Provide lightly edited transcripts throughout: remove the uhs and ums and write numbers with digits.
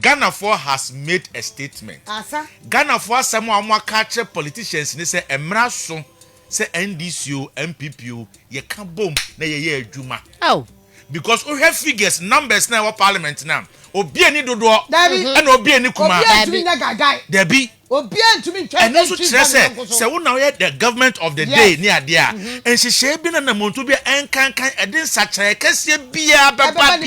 Ghana for has made a statement. Ghana for some more catch politicians ni say emra so say NDCO MPPO ye can boom na ye adwuma. Oh. Because we have figures numbers now our parliament now. Obi ani dodo and obi ani kuma. Debi. And also say we now the government of the day near there. And she be na montu be enkan edin sacha kese bia baba.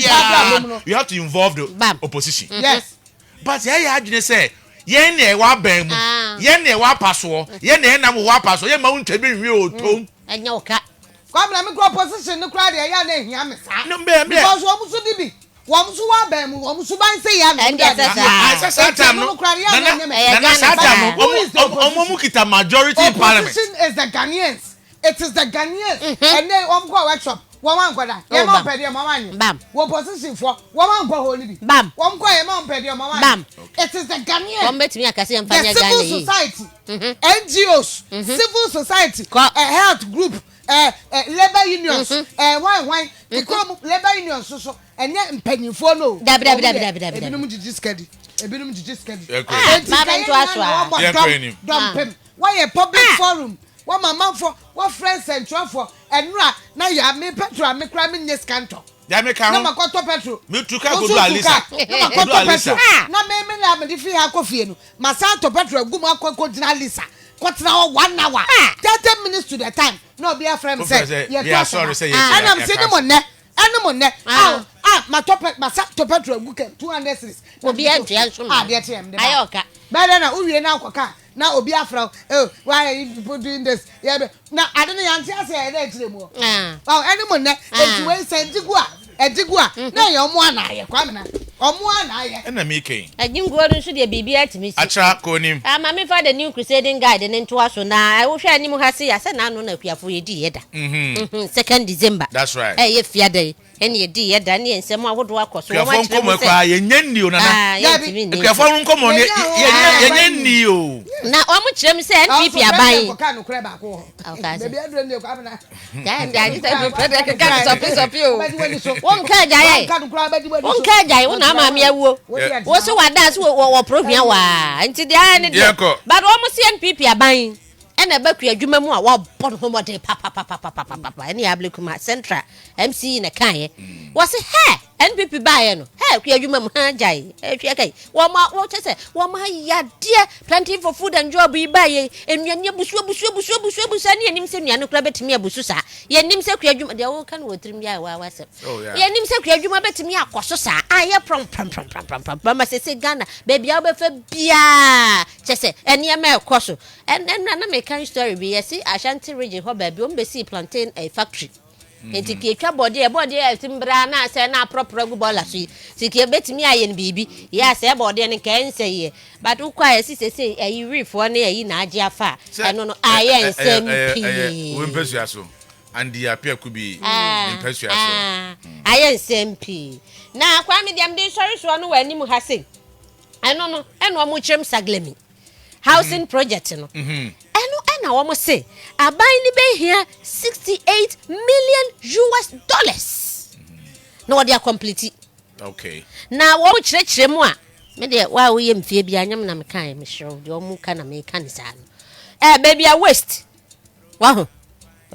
You have to involve the opposition. Yes. But yeah adwene say yen na wa ban mu. Yen na wa paso. Yen na na wa paso. Yen ma unta bi wi otom. Enya oka. Come na me go opposition no crowd ya na ehia me sa. No be because wo musu dibi. Wo musu wa ban mu, wo musu ban say ya na. I say time no. Na time omo kita majority in parliament. Opposition is the Ghanaians. It is the Ghanaians. And then wo go workshop. Wo wan kwada. Ye ma pede ma wan. Bam. Wo opposition for. Wo wan kwa ho ni bi. Bam. Wo ko ye ma pede ma wan. Bam. It is the Ghanaians. Wo betimi akase empanya Ghana yi. Civil society. NGOs. Civil society. Health group. Labor unions, why, because labor unions so, and yet penny for no. Ebinum just why a public forum? What my mom for? What friends and for? And now you have me petrol, me cramming this canto. Jamaica, no makoto petrol. Me tuka go do Alisa. No makoto petrol. Na me na me di fi ha coffee no. Masato petrol gumu akoko dina Alisa. What's now 1 hour? 30 minutes to the time. No, be a friend say. Yeah, sorry, say yes. And I'm saying them on net. My top petrol book 200 cities. Will be empty. Ayoka. But then we now koka. Now obi afra. Oh, why are you doing this? Yeah, now I don't know say that anymore. Oh, anyone net. It's way say Edigua. Na your mo na ye kwamena. Omo na ye. Na me ken. Ajimgo no so de bibia atimi si. Atra konim. Mama fa the new crusading guide nto aso na wo hwe anim ha se ya se na no na kuafo ye di yeda. 2nd December. That's right. Ye fiada ene ye di yeda ne ensem awodo akoso wo ma kire kwa ye nyanni o nana. Kuafo nkomo ne ye nyanni o. Na o mo kire mi se NPP aban. Ka no kure ba ko. Baby adro ne ko abana. Ya ndi ta protect ka so pio. Wonka jaye. Wonka jaye wona ma me awuo. Wo so wada so wo prohia wa. Nti dia ne dia. But wo mo NPP aban. Ena ba ku adwuma mu a wo bon ho mode papa. Ene Agyapong kuma Central MC na kan ye. Wo se he NPP bae no. He ku adwuma mu ha jaye. Ehwe kai. Wo chese wo ma ya de plenty for food and job yi bae. Enuane busu ne enim se nuane kura betimi abusu sa. Ye enim se ku adwuma de wo kan wo trim ya wa se. Ye enim se ku adwuma betimi akoso sa. Aye prom. Ma se Ghana baby a obefa bia. Chese ene ma ekoso. Na me can story be yes Ashanti region ho baby o mbesi plantain a factory. Enti ki etwa body e timbra na se na proper gu bola so siki betimi aye bibi ya se body ne kan se ye but ukwa yes se ayi refo na ayi na age afa eno no aye nsem pi we mpesu aso and the appear could be mpesu aso aye nsem pi na kwa me dem dey sorry so no wani mu ha se eno mo chrem saglemi housing project no na wo mo say aban ni be here $68 million. Na wo dia complete. Okay. Na wo chire mu a me de wa wo ye mfie bia anyam na me kan me hyew de wo mu ka na me kan sa no. Baby a waste. Wa ho.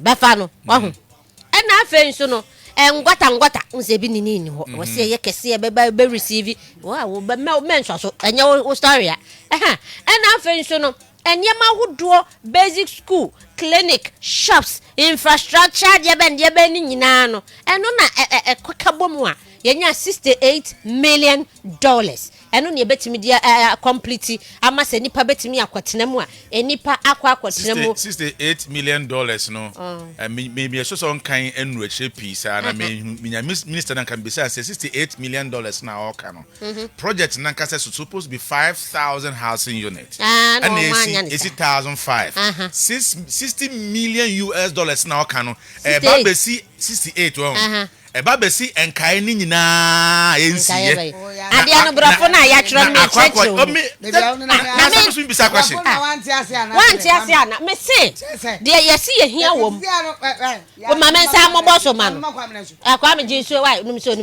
Ba fa no. Wa ho. Na afen so no ngwata nse bi ni ho. Wo say ye kese be receive. Wa wo be menso so anya wo story a. Na afen so no enyema hudo basic school clinic shops infrastructure de ni nyina no eno na kwakabom a yenya $68 million eno ne betimi dia complete ama se nipa betimi akwatena mu a enipa akwatena mu $68 million no maybe so kan enu eche pisa na minister nan kan be say $68 million na all kan project nan ka say supposed to be 5,000 housing units and it's 1,005 $60 million na all kan ba be see 68 eba besi enkae ni nyina ensiye ade anu brofo na ya kiro me cheche na me so bisa question wanti asia na me se de yesi ye hia wom wo mama nsa mo boso ma no akwa me jinso wai num so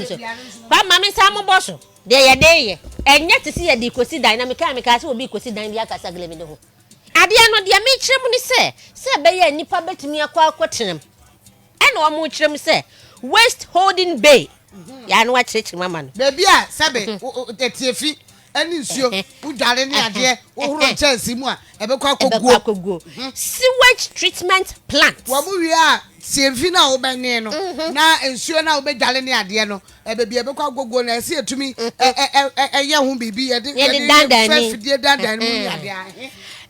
kwa mama nsa mo boso They day, and yet to see a decosi dynamic as will be cosi dynamic as a glimmer. Adiano, dear matron, say, Bay, Nipa bet me a quaquatinum. And one more trim say, West Holding Bay. Yan watch it, mamma. Baby, Sabe, that's your and ensure who darling idea, or Chelsea more, ever go. Sewage treatment plant. What we are, Sylvina Obaneno. Now ensure now be darling idea, no, a baby ever go and see to me a young baby, a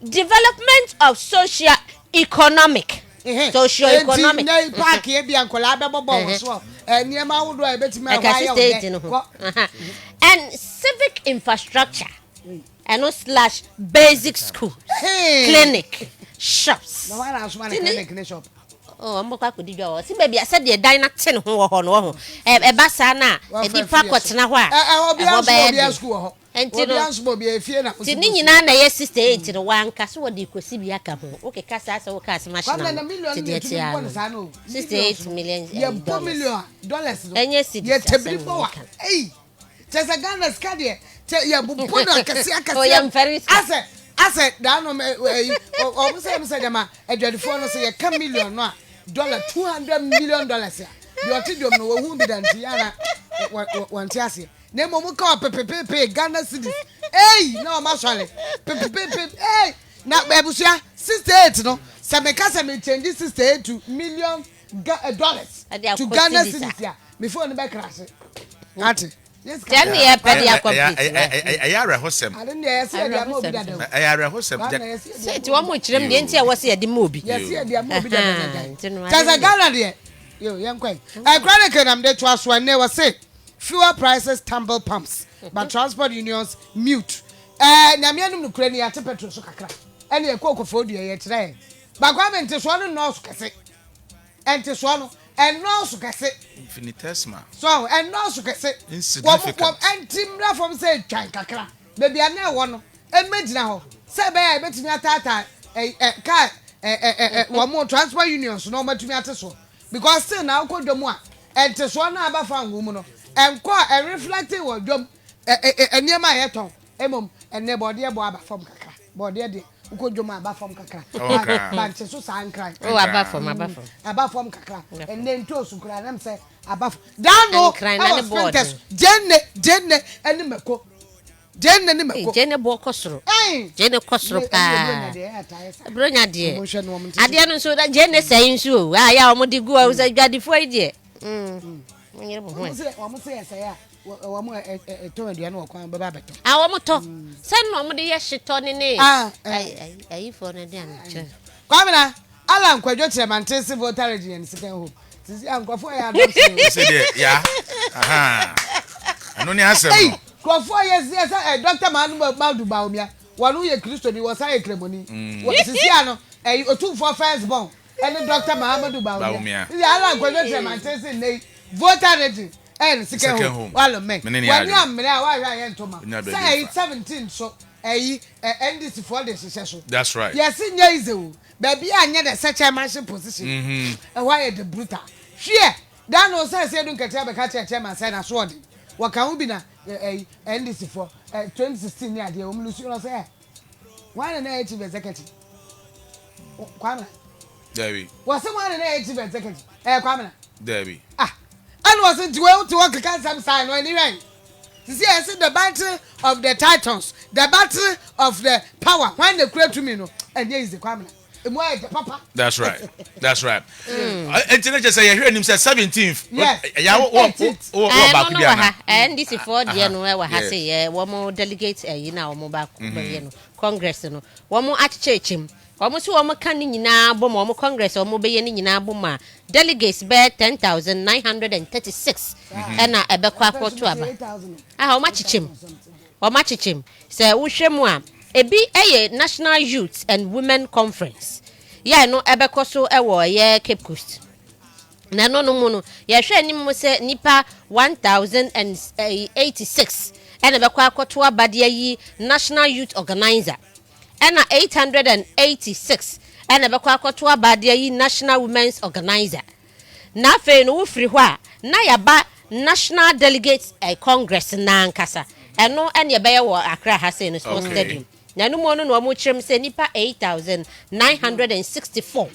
development of socio-economic. Socio-economic. Park here be and collaborable as well. And near my would I bet me and civic infrastructure and no slash basic school, clinic, shops. No one else want a clinic shop. Oh, I'm not going to do. See, baby, I said the diner 10 who are on a bassana, a deep pocket now. I will be school. And Tinos will be a fear. Tinina, yes, sister, 8 to the one castle, what do you could see Biaka? Okay, Casa or Casa Machine. $68 million. $4 million. And yes, it's before. Hey, there's a gun that's cardiac. Tell you, I am very. I said, down on me, almost said, a dread phone say a $1 million, $200 million. You are to know who be done, Tiana, one chassis. Name of call Pepe, Ghana City. Hey, no, Marshall. Pepe, hey, now, Babusia, $68, no, Samekasa may change this $68 to $1 million to Ghana City before the back crash. Not it. Yes, tell me a penny. I are a hosem. I didn't say I are a hosem. Say to one which them didn't say was here the movie. Yes, the movie. There's a Ghana there. You young quite. I chronicle them they trust when they were say fewer prices tumble pumps, but transport unions mute. Namianum Ukraine at petrol so kakra. And a cocoa for you today. But government is one no cassette. And to swallow. And no success infinitesimal. So and no success. Insignificant. And Tim from say Chankakra. Baby, I know one. And made now. Say, I bet me at that a car, one more transport unions, no much me at so. Because still now called the one. And to swan about found woman. And quite a reflecting or jump near my head tongue. Emom and never dear boy from Kaka. Body. Uko joma aba from kakra. Ba so san cry. Oh aba from. Aba from kakra. And then to so kra them say aba. Down no. Jenne and meko. Jenne ni meko. Jenne bo kosoro. Jenne kosoro pa. Bronya de. Ade no so that Jenne say nsu o. Ya o mo di gu o say dwadifo ide. Nyere bo ho. Omo say say Omo to aduane wo kwan baba beto. Omo to. Se no omo de ye hyeto ne ne. Ayi for na de an. Kwamina, ala nkwadwo tremantense voter region sikan ho. Sisi ankofo ya do so. Say there, yeah. Aha. Ano ni asem no. Kwafo yes Dr. Madu Baumia. Wanu ye Kristo ni wasa ye kremoni. Sisi ano otu for first born. And Dr. Muhammadu Baumia. Sisi ala nkwadwo tremantense nei voter region. And second home. Well, me. When you am me, I Toma. Say 17 so NDC for the successful. That's right. Yes, in Yazu. Baby, I need a such a mansion position. And why the brutal? Here, Dan was say don't catch a catch a chairman sign a sword. What can we be now? NDC for 2016 year, the Luciano say. Why an native executive? Kwame. Debbie. Was someone an native executive? Kwame. Debbie. And wasn't well to work against some sign when he ran. See, I said the battle of the titans, the battle of the power. When they create to me, no, and there is the Kwame. Papa. That's right. That's right. And just say, I hear him say 17th. Yes. And this is for the annual Hasi, one more delegates, you know, mobile Congress, one more at church him. Almost one more canning in our bomb, Congress, or mobile in our bomb. Delegates bear 10,936. And a bequa for 12. How much him? How much him? Say, Ushemwa. A BA National Youth and Women Conference. Yeah, no Ebekoso Ewo, yeah, Cape Coast. No mono, yeah, share say Nipa 1,086. And a Bequacotua Badia National Youth Organizer. And a 886. And a Bequacotua Badia National Women's Organizer. Na fe no free wa na ya ba National Delegates Congress nankasa. Eno ene ye beye wo Accra ha say no sports stadium. Na no mo no no mo kyerem say nipa 8,964.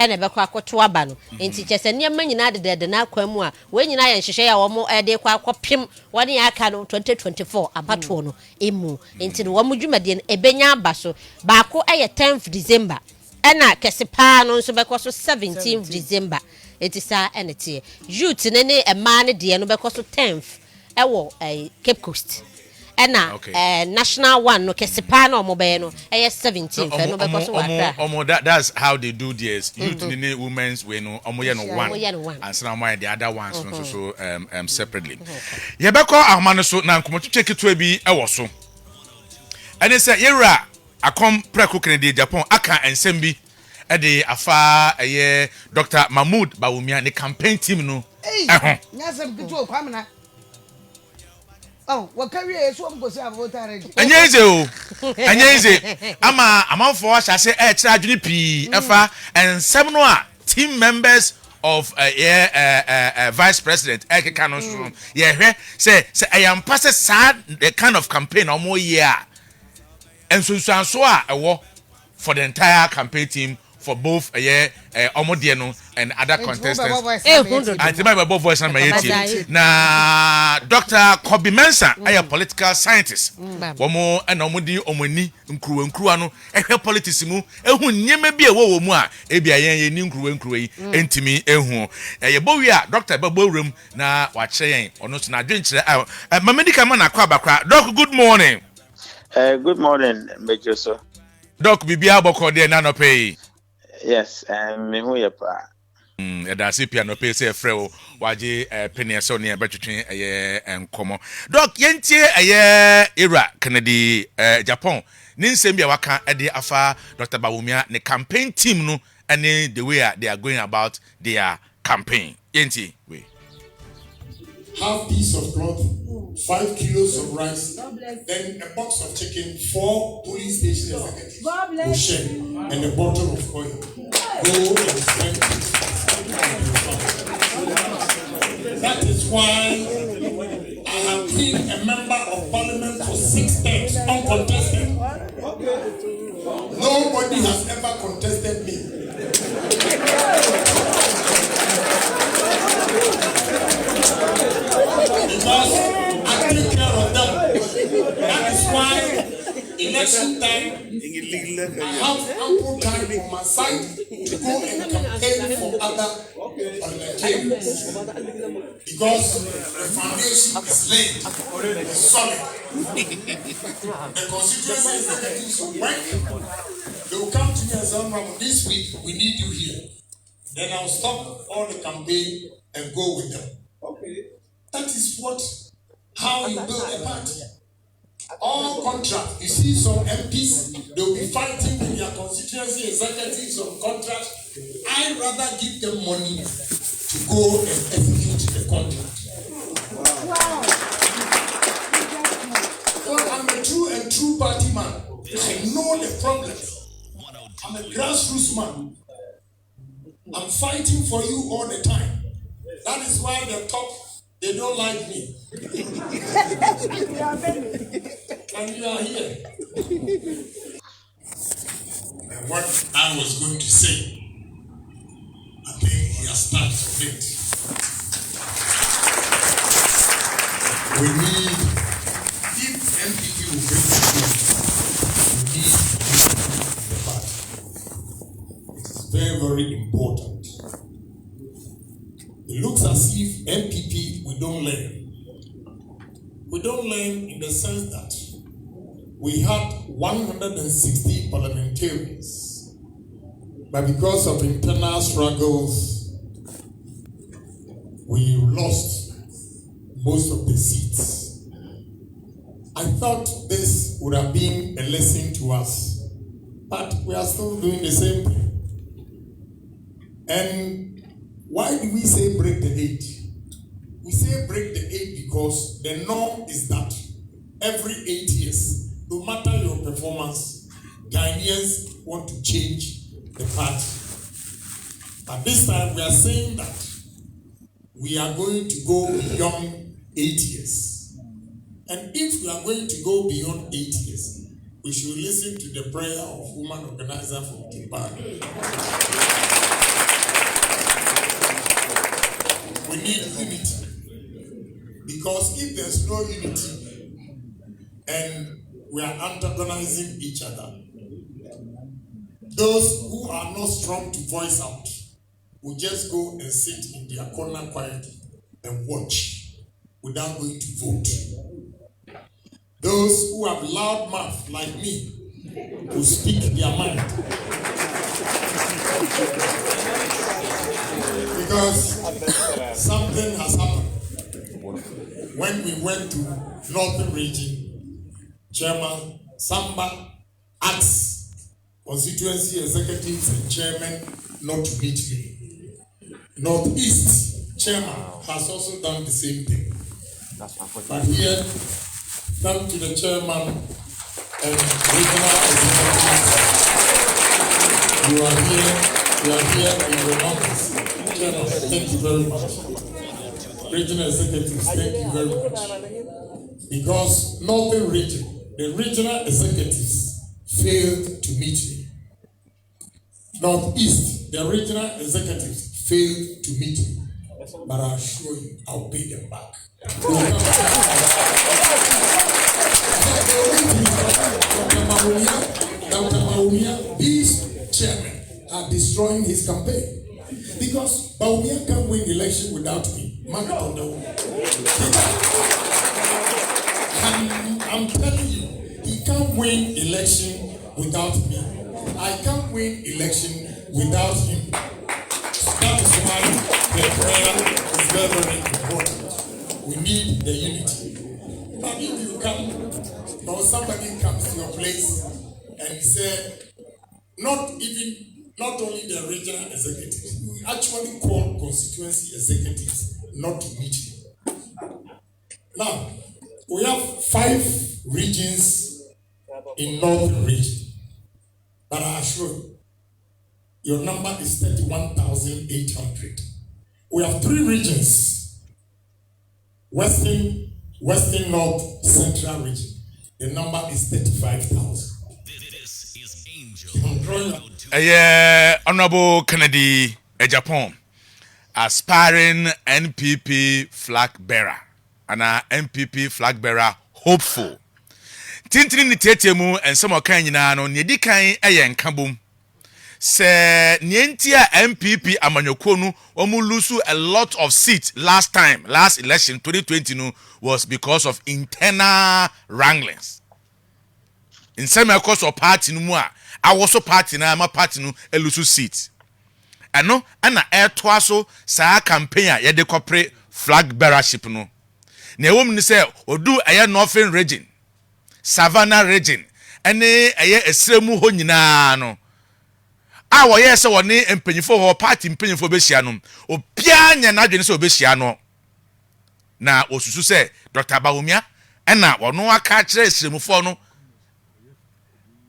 Ene be kwa akoto aba no. Enti kyese niam nyina de na kwamu a we nyina ye nhwehwe ya wo mo de kwa akopem wone ya aka no 2024 abato no emu. Enti no wo mo dwumade no ebenya aba so. Baako 10th December. Ena kese pa no nso be kwa so 17th December. Eti sa ene tie. Youth ne ema ne de no be kwa so 10th. Ewo Cape Coast. Ena national one no kesipa na omobe no 17th no because that's how they do this. Youth ni women's we no omoye no one and some the other ones no so separately. Ye be call ahoma no so na nkomotwetwe keto bi e wo so. Ene say yera akom preko Kennedy Agyapong aka ensem bi e de afa Dr. Mahmoud Bawumia ne campaign team no nyasem keto kwamna. Oh, what career is one goes about already? And yes, ama amanfo asha say extra junipi efa and seminal team members of vice president Eke Kanos room. Yeah, say I am pass sad the kind of campaign or more year. And so for the entire campaign team for both Omodieno and other contestants. And my voice and my na Dr. Kobe Mensah, a political scientist. Womo and Omodi Omoni nkru ano politics mu ehu nyeme bi ewo mu a ebia yen ni nkru entimi ehu. Ye Dr. Babowrem na wa kire yen ono so na adwenkyere mamedika ma na kwa bakra. Doc, good morning. Good morning, Major sir. Doc, bibia boko de na no pay. Yes, me who ye pa. That's it, piano pay say freo waje penny so near between enkomo. Doc yentie era Kennedy Agyapong. Nin sembia waka ede afa Dr. Bawumia ne campaign team no and the way they are going about their campaign. Yentie we. Half piece of cloth, 5 kilos of rice, then a box of chicken, 4 police station executives will share, and a bottle of oil. Go and spend it. That is why I have been a member of parliament for 6 terms, uncontested. Nobody has ever contested me. Because I take care of them. That is why election time I have ample time on my side to go and campaign for other parliamentarians. Because the foundation is laid, it's solid. The constituency executives will work. They will come to me and say, this week we need you here. Then I'll stop all the campaign and go with them. Okay. That is how you build a party. All contract. You see some MPs, they'll be fighting with their constituency executives on contracts. I'd rather give them money to go and execute the contract. Wow. Well, I'm a true party man. I know the problems. I'm a grassroots man. I'm fighting for you all the time. That is why the top, they don't like me. And you are here. And what I was going to say, I think he has started of it. We need, if MPP will bring the we need the party. It is very, very important. It looks as if MPP, we don't learn. We don't learn in the sense that we had 160 parliamentarians, but because of internal struggles, we lost most of the seats. I thought this would have been a lesson to us, but we are still doing the same thing. And why do we say break the 8? We say break the 8 because the norm is that every 8 years, no matter your performance, Ghanaians want to change the party. But this time we are saying that we are going to go beyond 8 years. And if we are going to go beyond 8 years, we should listen to the prayer of woman organizer from Japan. We need unity. Because if there's no unity and we are antagonizing each other, those who are not strong to voice out will just go and sit in their corner quietly and watch without going to vote. Those who have loud mouth like me will speak their mind. Because something has happened. When we went to Northern Region, Chairman Samba asked constituency executives and chairman not to meet me. Northeast Chairman has also done the same thing. But here, thank to the chairman and regional executives, you are here in your office. Chairman, thank you very much. Regional executives, thank you very much. Because Northern Region, the regional executives failed to meet me. Northeast, the regional executives failed to meet me. But I assure you, I'll pay them back. Dr. Maumia, these chairmen are destroying his campaign. Because Baumia can't win election without me. I'm telling you, he can't win election without me. I can't win election without him. That is why the prayer is very, very important. We need the unity. But if you come, or somebody comes to your place and say, not only the regional executives, we actually call constituency executives not to meet you. Now, we have 5 regions in Northern Region. But I assure you, your number is 31,800. We have 3 regions. Western North, Central Region. The number is 35,000. This is Angel. Honorable Kennedy Agyapong, aspiring NPP flag bearer, and our NPP flag bearer hopeful. Tintini tetemu and some kind no nyedi kan eyen kabum. Se nientia MPP amanyokonu omu lose a lot of seats last election 2020 no was because of internal wranglings. In some course of party no more, I was so party na my party no elusu seats. Ano ana airtwaso sa campaign ya de corporate flag bearership no. Na ewom ni se odu aya Northern Region, Savannah Region, ene aya esremu ho nyina no. Awo ye se woni empanyifo ho party empanyifo be hia no. Obia nya na adwene se obehia no. Na osusu se Dr. Baumia ena wono aka kire esremufo no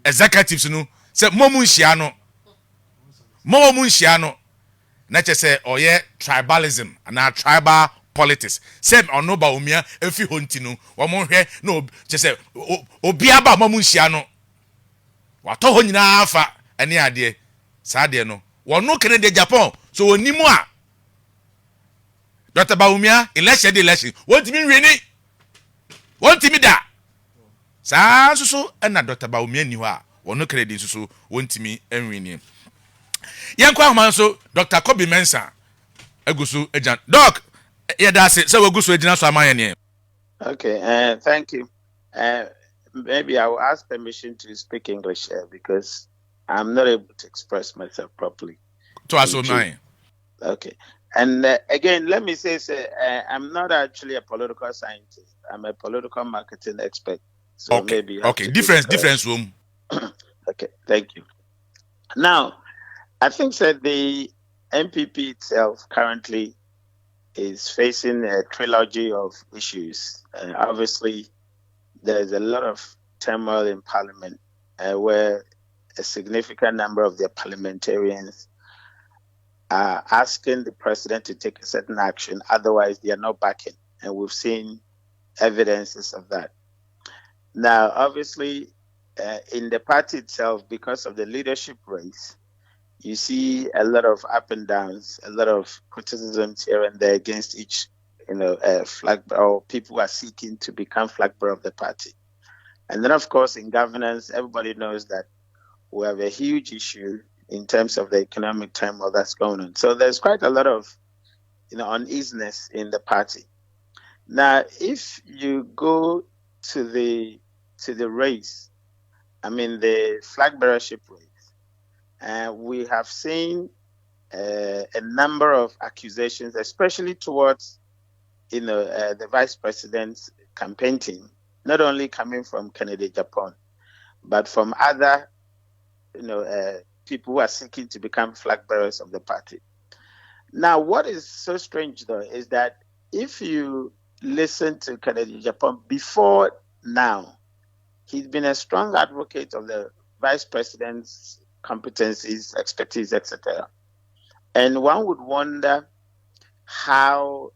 executives no se momu hia no. Na chese oye tribalism and tribal politics. Same ono Baumia efi honti no. Womo hwe no chese obia ba momu hia no. Wato ho nyina afa ene ade. Sa ade no. Wono kene de Japan so wonimu a Dr. Baumia election wontimi nweni. Wontimi da. Sa so na Dr. Baumia ni ho a wono kene de so wontimi enweni. Yankwa Homanso Dr. Kobe Mensa Egusu Ejan. Doc, that's it. So Egusu Ejina so amayene. Okay, thank you. Maybe I will ask permission to speak English because I'm not able to express myself properly. To us nine. Okay. And again, let me say, I'm not actually a political scientist. I'm a political marketing expert. So okay. Maybe okay. Difference room. Okay. Thank you. Now, I think that the MPP itself currently is facing a trilogy of issues. Obviously, there's a lot of turmoil in Parliament where a significant number of their parliamentarians are asking the president to take a certain action. Otherwise, they are not backing. And we've seen evidences of that. Now, obviously, in the party itself, because of the leadership race, you see a lot of up and downs, a lot of criticisms here and there against each, flag or people who are seeking to become flag bearer of the party. And then, of course, in governance, everybody knows that we have a huge issue in terms of the economic turmoil that's going on. So there's quite a lot of, uneasiness in the party. Now, if you go to the race, the flag bearership race, we have seen a number of accusations, especially towards, the vice president's campaign team, not only coming from Kennedy Agyapong, but from other, people who are seeking to become flag bearers of the party. Now, what is so strange, though, is that if you listen to Kennedy Agyapong before now, he's been a strong advocate of the vice president's competencies, expertise, etc. And one would wonder how,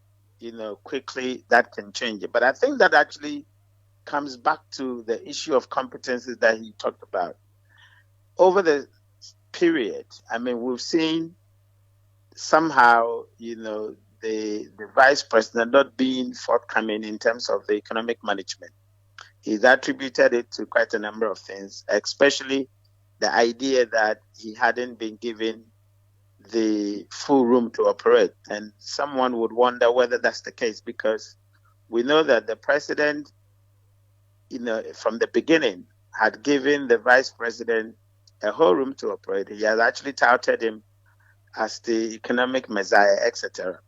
quickly that can change. But I think that actually comes back to the issue of competencies that he talked about. Over the period, we've seen somehow, the vice president not being forthcoming in terms of the economic management. He's attributed it to quite a number of things, especially the idea that he hadn't been given the full room to operate. And someone would wonder whether that's the case, because we know that the president, from the beginning, had given the vice president a whole room to operate. He has actually touted him as the economic messiah, etc.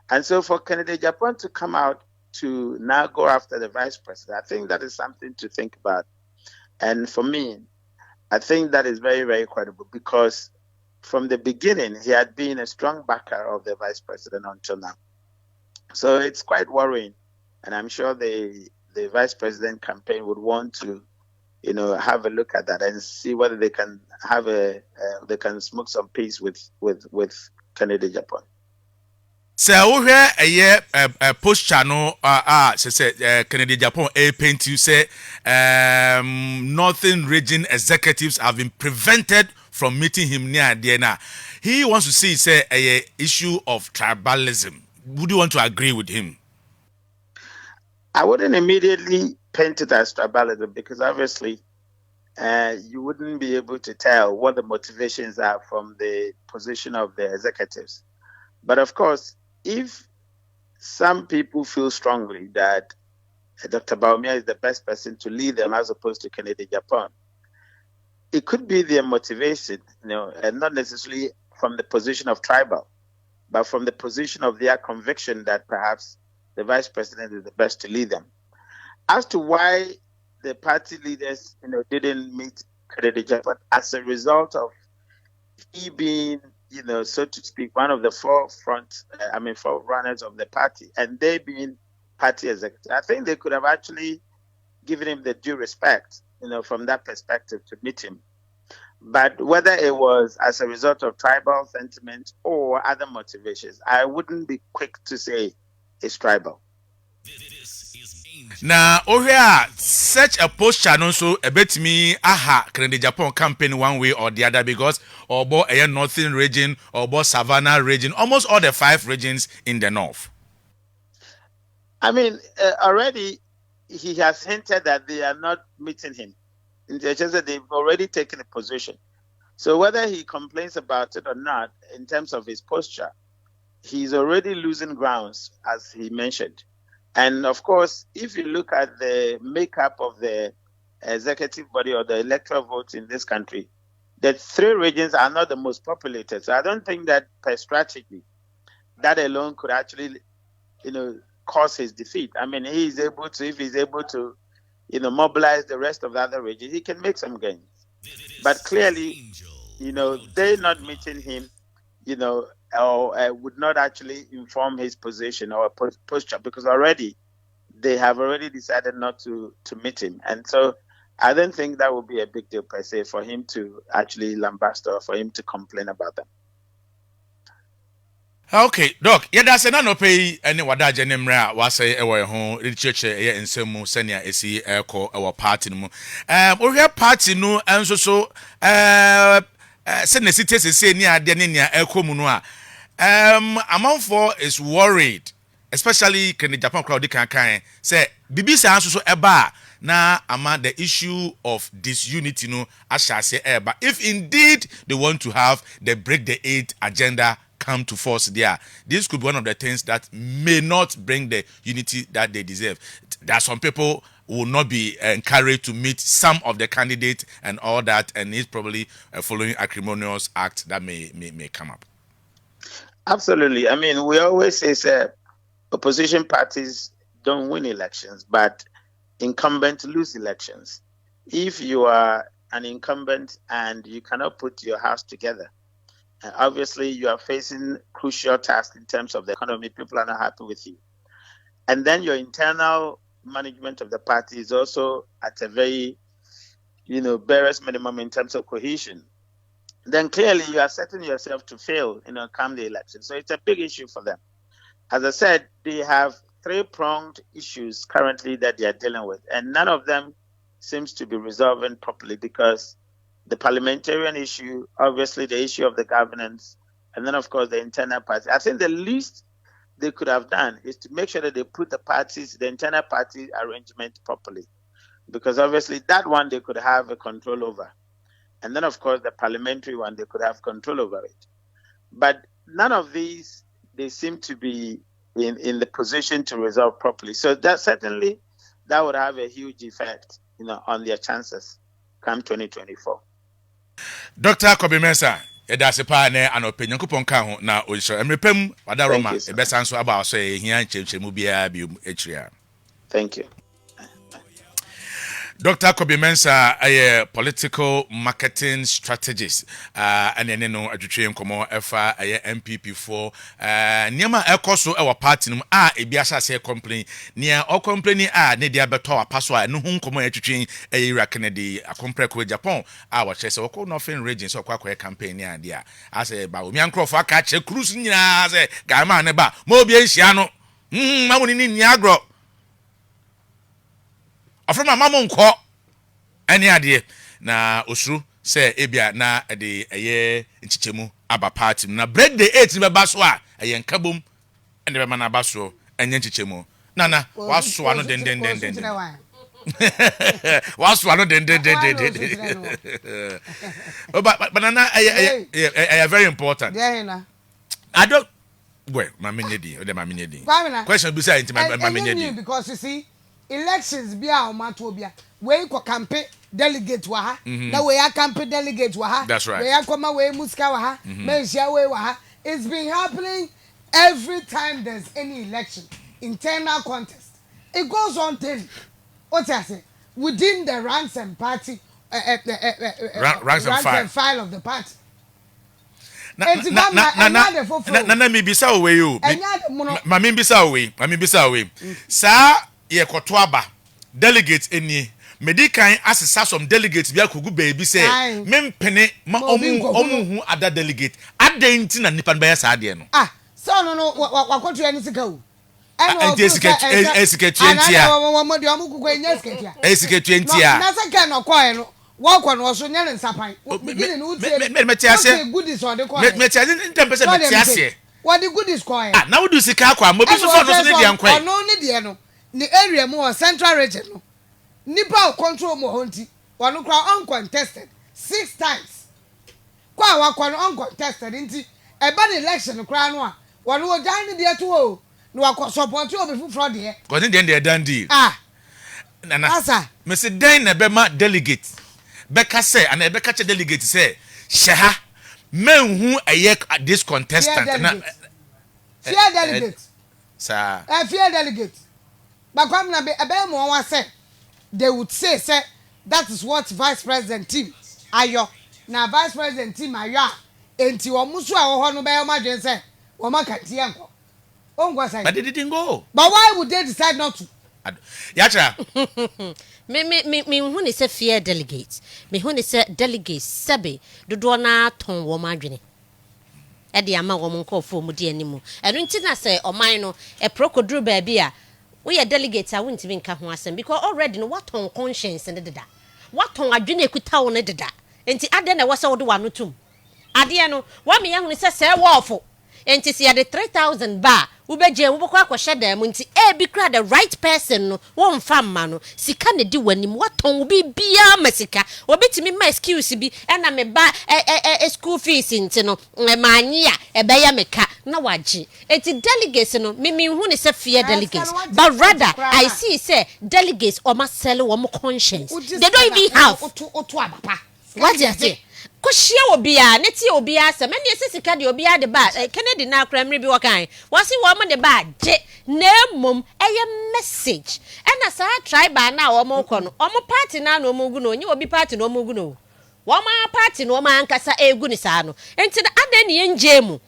And so for Kennedy Agyapong to come out to now go after the vice president, I think that is something to think about. And for me, I think that is very, very credible, because from the beginning, he had been a strong backer of the vice president until now. So it's quite worrying. And I'm sure the vice president campaign would want to, have a look at that and see whether they can have they can smoke some peace with Kennedy Agyapong. So we hear a post channel Kennedy Agyapong paint you say Northern region executives have been prevented from meeting him near Diana. He wants to see a issue of tribalism. Would you want to agree with him? I wouldn't immediately paint it as tribalism, because obviously you wouldn't be able to tell what the motivations are from the position of the executives. But of course, if some people feel strongly that Dr. Bawumia is the best person to lead them as opposed to Kennedy Agyapong, it could be their motivation, and not necessarily from the position of tribal, but from the position of their conviction that perhaps the vice president is the best to lead them. As to why the party leaders, didn't meet Kennedy Agyapong as a result of he being, so to speak, one of the forerunners of the party, and they being party executives, I think they could have actually given him the due respect, from that perspective to meet him. But whether it was as a result of tribal sentiment or other motivations, I wouldn't be quick to say it's tribal. Now, such a post channel so a bit me Kennedy Agyapong campaign one way or the other, because about a northern region or about Savannah region, almost all the 5 regions in the north. Already he has hinted that they are not meeting him. It's just that they've already taken a position. So whether he complains about it or not, in terms of his posture, he's already losing grounds, as he mentioned. And of course, if you look at the makeup of the executive body or the electoral votes in this country, the 3 regions are not the most populated. So I don't think that per strategy, that alone could actually, cause his defeat. He is able to, if he's able to, mobilize the rest of the other regions, he can make some gains. But clearly, they're not meeting him, or would not actually inform his position or posture, because already they have already decided not to meet him. And so I don't think that would be a big deal per se for him to actually lambast or for him to complain about them. Okay, Doc, that's no pay any wada jenemra was say ewe ho church e nsemu senia esi eko our party no. We hear party no enso so se ne city se ni ade ne nia eko mu no a amanfo is worried, especially can the Japan crowd kan say bibisa anso so eba na ama the issue of disunity no asha say eba if indeed they want to have the break the eight agenda come to force there. This could be one of the things that may not bring the unity that they deserve. There are some people who will not be encouraged to meet some of the candidates and all that, and it's probably following acrimonious act that may come up. Absolutely. I mean, we always say opposition parties don't win elections, but incumbents lose elections. If you are an incumbent and you cannot put your house together, obviously, you are facing crucial tasks in terms of the economy. People are not happy with you. And then your internal management of the party is also at a very, barest minimum in terms of cohesion. Then clearly you are setting yourself to fail, come the election. So it's a big issue for them. As I said, they have three-pronged issues currently that they are dealing with. And none of them seems to be resolving properly because the parliamentarian issue, obviously the issue of the governance, and then, of course, the internal party. I think the least they could have done is to make sure that they put the internal party arrangement properly. Because obviously that one they could have a control over. And then, of course, the parliamentary one, they could have control over it. But none of these, they seem to be in the position to resolve properly. So that certainly, that would have a huge effect, on their chances come 2024. Dr. Kobe Mensah, that's a partner and opinion coupon count now. We shall repem Wadaroma, the best answer about say here and change Mubia Atria. Thank you. Dr. Kobe Mensah, a political marketing strategist, and then no education como FA MPP for Niama Ecoso our party a biasa say complain near or complaining ne dia beto paswa no hum como education a Kennedy a compare with Japan our chess or nothing region so kwa campaign near dia as a ba omi ankro fa catch a cruise nyina say gama ne ba mo bia hia no mamuni ni niagro aframa mamo nko ani ade na osuru say ebia na de eye nchichemu aba party na break the 8 be baso a eye nkabom ende be mana baso enye nchichemu nana waso ano den waso ano den but nana eye very important I don't well mamenyedi o de mamenyedi question be say mamenyedi because you see elections be a matter bia we ko campaign delegate wa ha na we a campaign delegate wa ha that's right we a koma we musika wa ha mensia we wa ha it's been happening every time there's any election internal contest it goes on daily what I say within the ranks and party ranks and file of the party na me bisa we you ma me bisa we sa ye kotoaba delegates eni medican asesa some delegates bia kogu baby say mempene ma omu other delegate adenti na nipa be sa ade no so no wakotu eni sika o esike 20 mo de omu kuko enya sika esike 20 na sika no koe no wako no so nyere nsapan begin no utie metiase goodies on the koe metiase ntempese metiase what the goodies koe na wo du sika akwa mo bi so no so ne dia nkwa no ne dia no the area more central region no nipa control mo honti wanu kra uncontested 6 times kwa wakwa no uncontested nti eba the election kra no a wanu o dan ne dia to o no wakwa support o be fufro de ko den dey dan di nana asa me se den na be ma delegate beka say and beka che delegate say sheha menhu aye this contestant na fear delegate sir fear delegate but come na be mo wan say they would say that is what vice president team ayo na vice president team ayo enti wo muso a wo ho no be ma dwen say wo ma kantie enko ongwa say but they didn't go but why would they decide not to yacha me hu ni say fear delegates me hu ni say delegates sabe dodo na ton wo ma dwene e de ama wo nkofo mu de animu eno nti na say oman no e prokodru ba bia we delegate a wontimi nka ho asem because already no what on conscience ne deda what on adwene ekuta wo ne deda enti ade na wo se wo de wano tum ade no wa me yahunu se se wolfo enti se de 3000 ba ubeje wo bokwa akwa sheda mu nti e bi kra the right person no wo mfa mma no sika ne di wanim waton obi bia masika obetimi ma excuse bi e na me ba school fees nti no ma anya e be ya meka na waji enti delegates no me hu ne se fear delegates but rather I see say delegates o ma sell wo mo conscience they don't even have oto abapa what you say koshia obia neti obia se me ne sisika de obia de ba Kennedy na akra mre bi wakan wasi wo mo de ba je na mom eye message na sa tribe na wo mo kɔ no omo party na no mo gu no onye obi party no mo gu no wo ma party no ma ankasa egu ni sa no enti na ade ne nje mu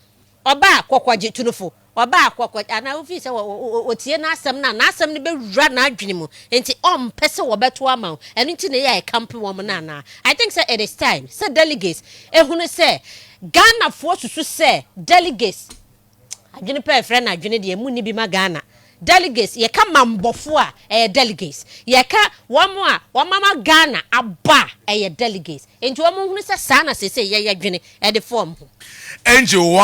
oba kokwaje tunufo oba akwakwa ana ofi se otie na asem na asem ne bewura na adwene mu enti pese wo beto ama eno nti ne ya camp wo mo na I think say it is time say delegates ehunu say Ghana fo susu say delegates adwene pe friend na adwene de emu ni bi ma Ghana delegates ye ka mambofo a delegates ye ka wo mama Ghana aba delegates enti wo mo hunu say sana say ye adwene e de form Angel one